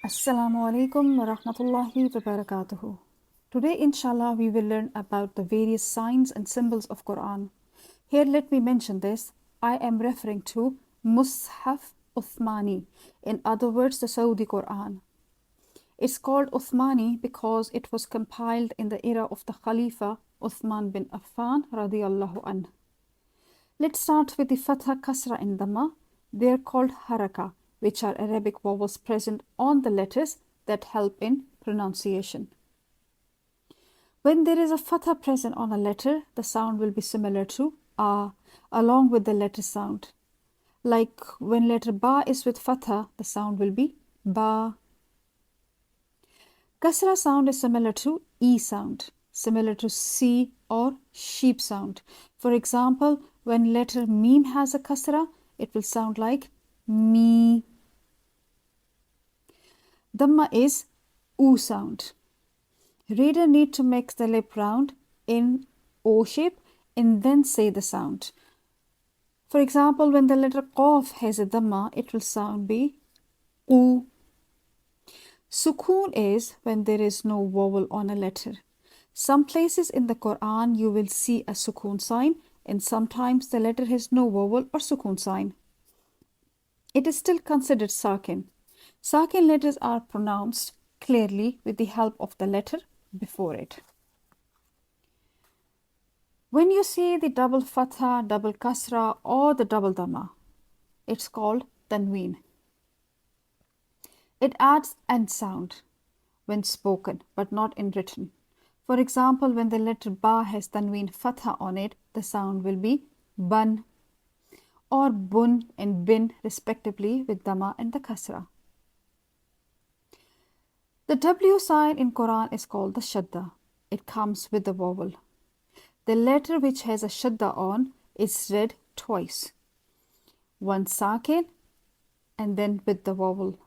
Assalamu alaikum wa rahmatullahi wa barakatuhu. Today, inshallah, we will learn about the various signs and symbols of Quran. Here, let me mention this. I am referring to Mushaf Uthmani, in other words, the Saudi Quran. It's called Uthmani because it was compiled in the era of the Khalifa Uthman bin Affan radiyallahu anhu. Let's start with the Fatha, Kasra, and Damma. They are called haraka, which are Arabic vowels present on the letters that help in pronunciation. When there is a Fatha present on a letter, the sound will be similar to A, along with the letter sound. Like when letter Ba is with Fatha, the sound will be Ba. Kasra sound is similar to E sound, similar to C or sheep sound. For example, when letter Mim has a Kasra, it will sound like Me. Damma is U sound. Reader need to make the lip round in O shape and then say the sound. For example, when the letter Qaf has a Damma, it will sound be U. Sukoon is when there is no vowel on a letter. Some places in the Quran you will see a sukoon sign, and sometimes the letter has no vowel or sukoon sign. It is still considered sakin. Sakin letters are pronounced clearly with the help of the letter before it. When you see the double fatha, double kasra, or the double damma, it's called Tanween. It adds end sound when spoken, but not in written. For example, when the letter Ba has Tanween Fatha on it, the sound will be Ban, or Bun and Bin respectively with Damma and the Kasra. The W sign in Quran is called the Shaddah. It comes with the vowel. The letter which has a Shaddah on is read twice. One sakin and then with the vowel,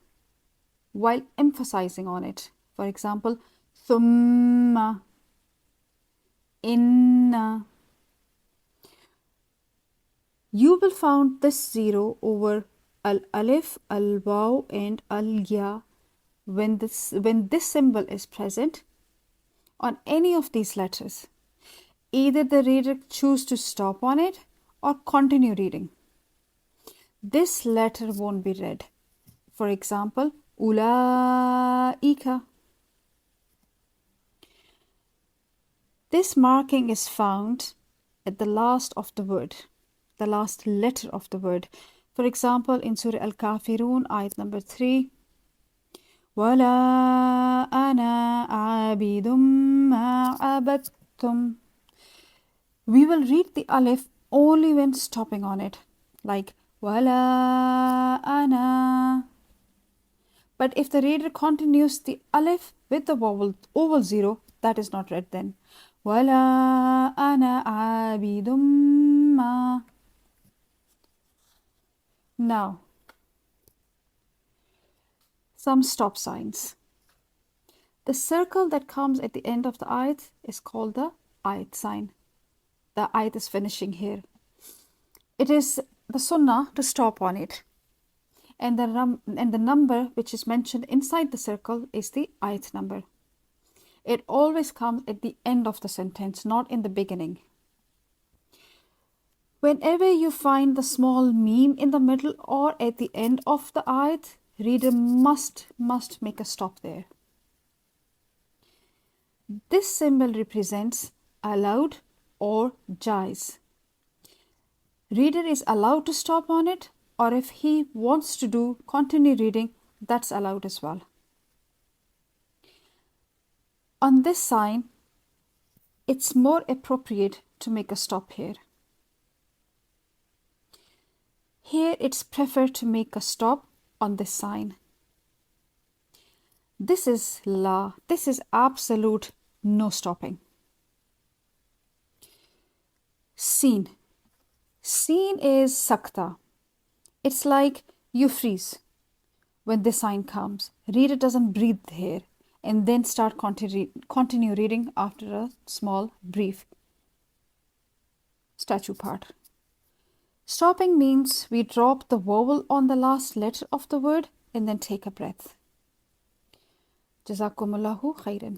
while emphasizing on it. For example, Thumma, Inna. You will find this zero over al-alif, al-waw and al-ya when this symbol is present on any of these letters. Either the reader choose to stop on it or continue reading. This letter won't be read. For example, Ulaika. This marking is found at the last of the word, the last letter of the word. For example, in Surah Al-Kafirun, ayat number 3, وَلَا أَنَا عَابِدٌ مَا عَبَدْتُمْ. We will read the alif only when stopping on it, like وَلَا أَنَا. But if the reader continues the alif with the vowel over zero, that is not read then. وَلَا أَنَا عَابِدٌ مَا. Now, some stop signs. The circle that comes at the end of the ayat is called the ayat sign. The ayat is finishing here. It is the sunnah to stop on it. And the number which is mentioned inside the circle is the ayat number. It always comes at the end of the sentence, not in the beginning. Whenever you find the small meme in the middle or at the end of the ayat, reader must make a stop there. This symbol represents allowed or jaiz. Reader is allowed to stop on it, or if he wants to continue reading, that's allowed as well. On this sign, it's more appropriate to make a stop here. Here it's preferred to make a stop on this sign. This is la. This is absolute no stopping. Seen. Seen is sakta. It's like you freeze when this sign comes. Reader doesn't breathe here and then start continue reading after a small brief statue part. Stopping means we drop the vowel on the last letter of the word and then take a breath. Jazakumullahu khairan.